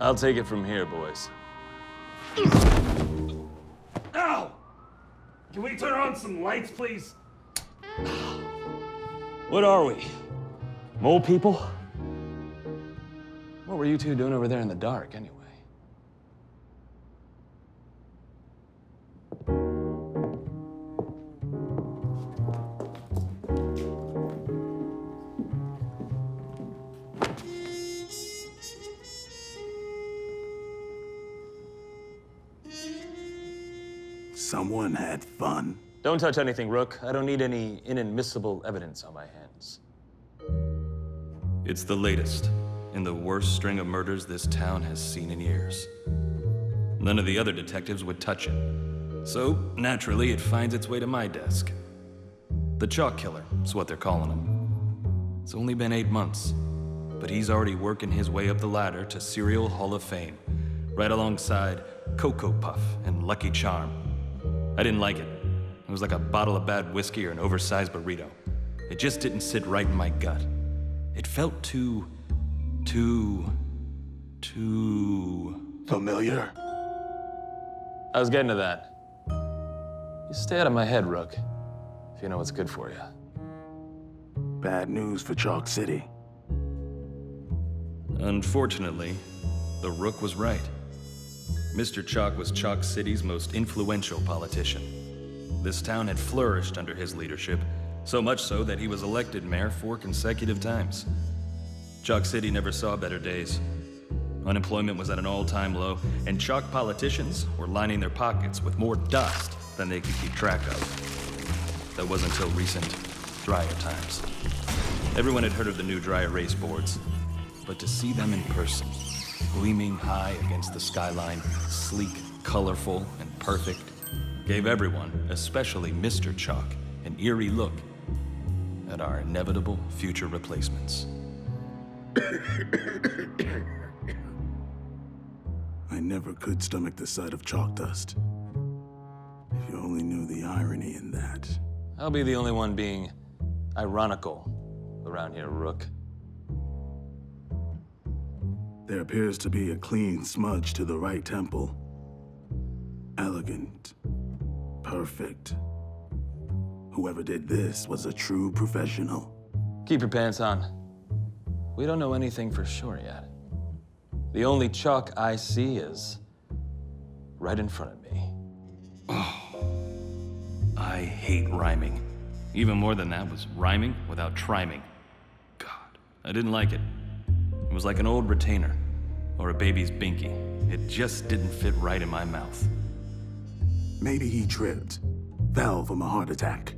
I'll take it from here, boys. Ow! Can we turn on some lights, please? What are we? Mole people? What were you two doing over there in the dark, anyway? Someone had fun. Don't touch anything, Rook. I don't need any inadmissible evidence on my hands. It's the latest in the worst string of murders this town has seen in years. None of the other detectives would touch it. So, naturally, it finds its way to my desk. The Chalk Killer is what they're calling him. It's only been 8 months, but he's already working his way up the ladder to Serial Hall of Fame, right alongside Cocoa Puff and Lucky Charm. I didn't like it. It was like a bottle of bad whiskey or an oversized burrito. It just didn't sit right in my gut. It felt too... familiar? I was getting to that. You stay out of my head, Rook, if you know what's good for you. Bad news for Chalk City. Unfortunately, the Rook was right. Mr. Chalk was Chalk City's most influential politician. This town had flourished under his leadership, so much so that he was elected mayor 4 consecutive times. Chalk City never saw better days. Unemployment was at an all-time low, and Chalk politicians were lining their pockets with more dust than they could keep track of. That was until recent, drier times. Everyone had heard of the new dry erase boards, but to see them in person, gleaming high against the skyline, sleek, colorful, and perfect, gave everyone, especially Mr. Chalk, an eerie look at our inevitable future replacements. I never could stomach the sight of chalk dust. If you only knew the irony in that. I'll be the only one being ironical around here, Rook. There appears to be a clean smudge to the right temple. Elegant. Perfect. Whoever did this was a true professional. Keep your pants on. We don't know anything for sure yet. The only chalk I see is right in front of me. I hate rhyming. Even more than that was rhyming without triming. God, I didn't like it. It was like an old retainer or a baby's binky. It just didn't fit right in my mouth. Maybe he tripped. Fell from a heart attack.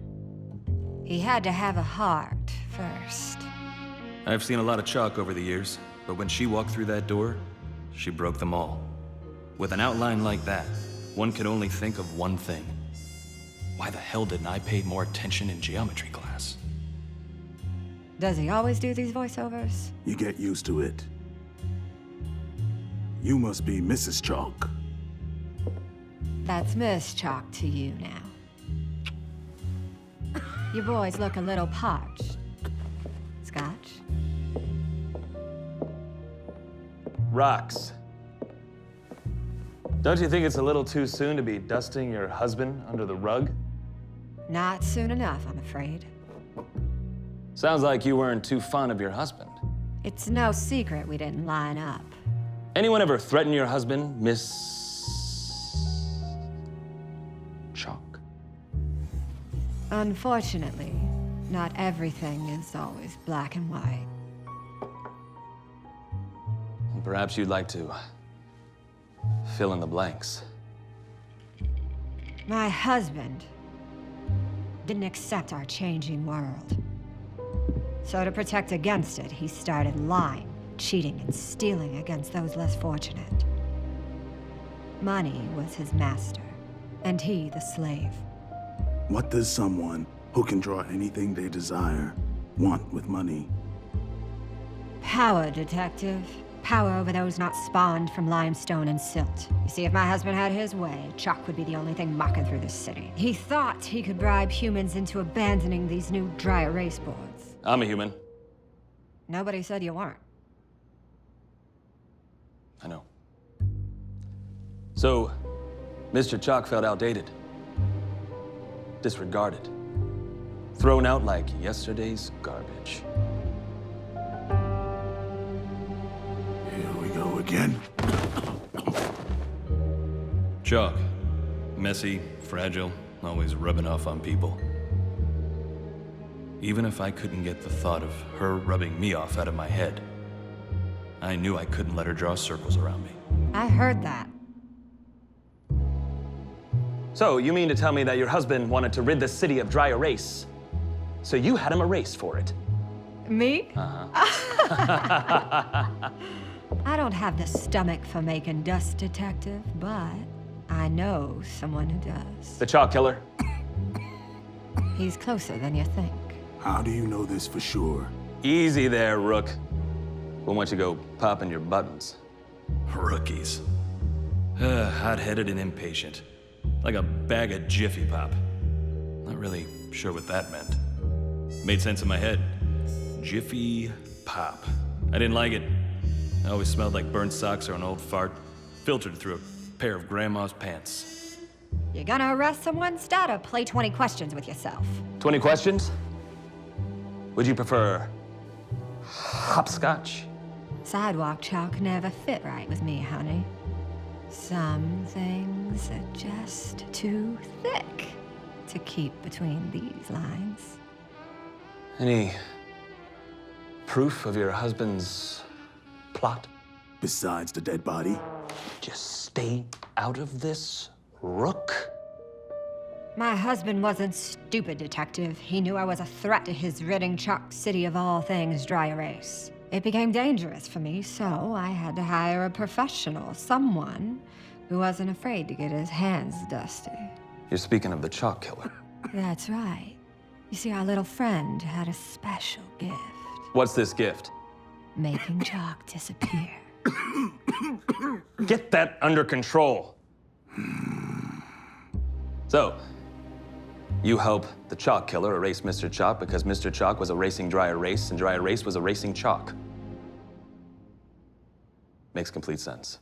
He had to have a heart first. I've seen a lot of chalk over the years, but when she walked through that door, she broke them all. With an outline like that, one could only think of one thing. Why the hell didn't I pay more attention in geometry class? Does he always do these voiceovers? You get used to it. You must be Mrs. Chalk. That's Miss Chalk to you now. You boys look a little parched. Scotch? Rocks. Don't you think it's a little too soon to be dusting your husband under the rug? Not soon enough, I'm afraid. Sounds like you weren't too fond of your husband. It's no secret we didn't line up. Anyone ever threaten your husband, Miss Chalk? Unfortunately, not everything is always black and white. Perhaps you'd like to fill in the blanks. My husband didn't accept our changing world. So to protect against it, he started lying cheating and stealing against those less fortunate. Money was his master, and he the slave. What does someone who can draw anything they desire want with money? Power, detective. Power over those not spawned from limestone and silt. You see, if my husband had his way, Chuck would be the only thing mucking through this city. He thought he could bribe humans into abandoning these new dry erase boards. I'm a human. Nobody said you weren't. I know. So, Mr. Chalk felt outdated. Disregarded. Thrown out like yesterday's garbage. Here we go again. Chalk. Messy, fragile, always rubbing off on people. Even if I couldn't get the thought of her rubbing me off out of my head, I knew I couldn't let her draw circles around me. I heard that. So, you mean to tell me that your husband wanted to rid the city of dry erase, so you had him erased for it? Me? Uh-huh. I don't have the stomach for making dust, detective, but I know someone who does. The Chalk Killer? He's closer than you think. How do you know this for sure? Easy there, Rook. Won't want you go popping your buttons. Rookies. Hot-headed and impatient. Like a bag of Jiffy Pop. Not really sure what that meant. Made sense in my head. Jiffy Pop. I didn't like it. It always smelled like burnt socks or an old fart, filtered through a pair of grandma's pants. You gonna arrest someone? Start or play 20 questions with yourself. 20 questions? Would you prefer hopscotch? Sidewalk chalk never fit right with me, honey. Some things are just too thick to keep between these lines. Any proof of your husband's plot? Besides the dead body? Just stay out of this, Rook. My husband wasn't stupid, detective. He knew I was a threat to his ridding Chalk City of all things dry erase. It became dangerous for me, so I had to hire a professional, someone who wasn't afraid to get his hands dusty. You're speaking of the Chalk Killer. That's right. You see, our little friend had a special gift. What's this gift? Making chalk disappear. Get that under control. So, you help the Chalk Killer erase Mr. Chalk because Mr. Chalk was erasing dry erase and dry erase was erasing chalk. Makes complete sense.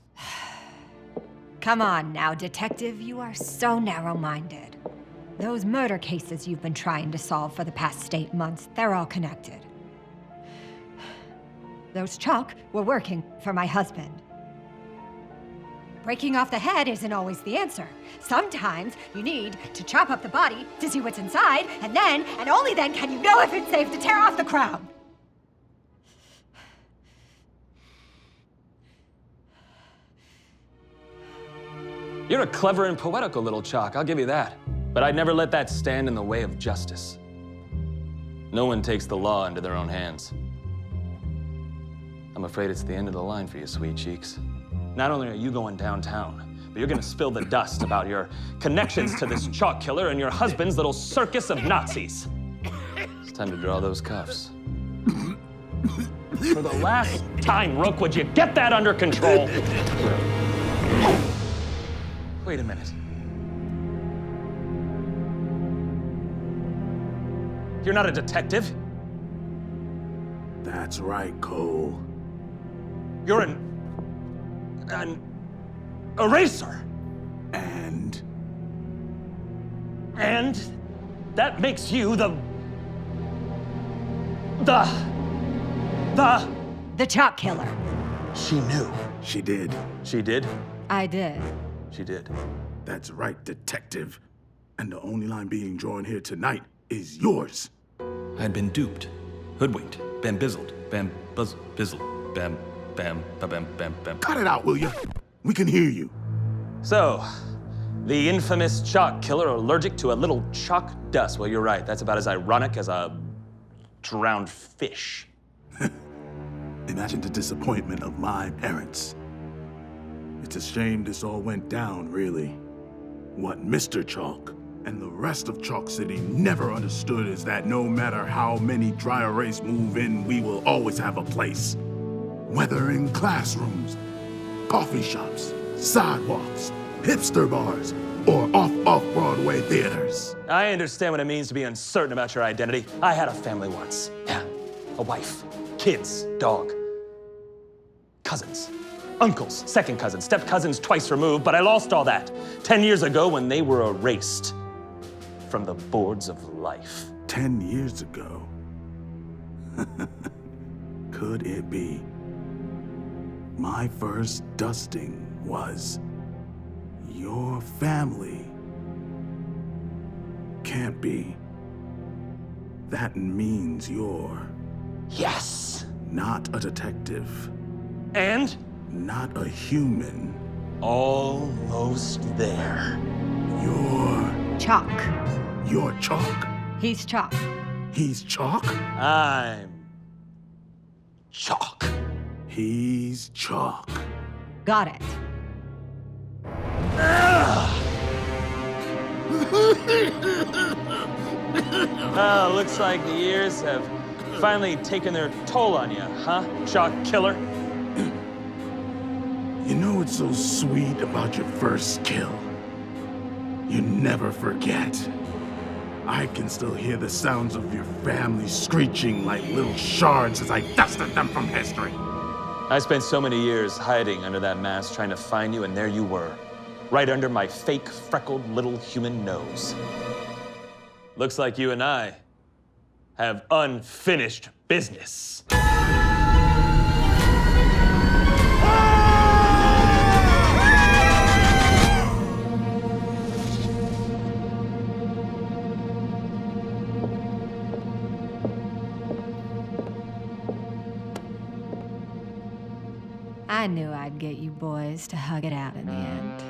Come on now, detective. You are so narrow-minded. Those murder cases you've been trying to solve for the past 8 months, they're all connected. Those chalk were working for my husband. Breaking off the head isn't always the answer. Sometimes you need to chop up the body to see what's inside, and then, and only then, can you know if it's safe to tear off the crown. You're a clever and poetical little Chalk, I'll give you that. But I'd never let that stand in the way of justice. No one takes the law into their own hands. I'm afraid it's the end of the line for you, sweet cheeks. Not only are you going downtown, but you're gonna spill the dust about your connections to this Chalk Killer and your husband's little circus of Nazis. It's time to draw those cuffs. For the last time, Rook, would you get that under control? Wait a minute. You're not a detective. That's right, Cole. You're an eraser. And that makes you the Chalk Killer. She knew. she did. She did? I did. She did. That's right, detective. And the only line being drawn here tonight is yours. I'd been duped, hoodwinked, bambizzled, bambizzled, bam, bam, bam, bam, bam. Cut it out, will you? We can hear you. So, the infamous Chalk Killer allergic to a little chalk dust. Well, you're right. That's about as ironic as a drowned fish. Imagine the disappointment of my parents. It's a shame this all went down, really. What Mr. Chalk and the rest of Chalk City never understood is that no matter how many dry erase move in, we will always have a place. Whether in classrooms, coffee shops, sidewalks, hipster bars, or off-Broadway theaters. I understand what it means to be uncertain about your identity. I had a family once. Yeah, a wife, kids, dog, cousins, uncles, second cousins, step cousins twice removed, but I lost all that 10 years ago when they were erased from the boards of life. 10 years ago? Could it be? My first dusting was your family. Can't be. That means you're Yes! not a detective, And not a human. almost there. Chalk. You're Chalk. He's Chalk. He's Chalk? I'm Chalk. He's Chalk. Got it. Oh, looks like the years have finally taken their toll on you, huh, Chalk Killer? You know what's so sweet about your first kill? You never forget. I can still hear the sounds of your family screeching like little shards as I dusted them from history. I spent so many years hiding under that mask trying to find you, and there you were, right under my fake, freckled little human nose. Looks like you and I have unfinished business. I knew I'd get you boys to hug it out in the end.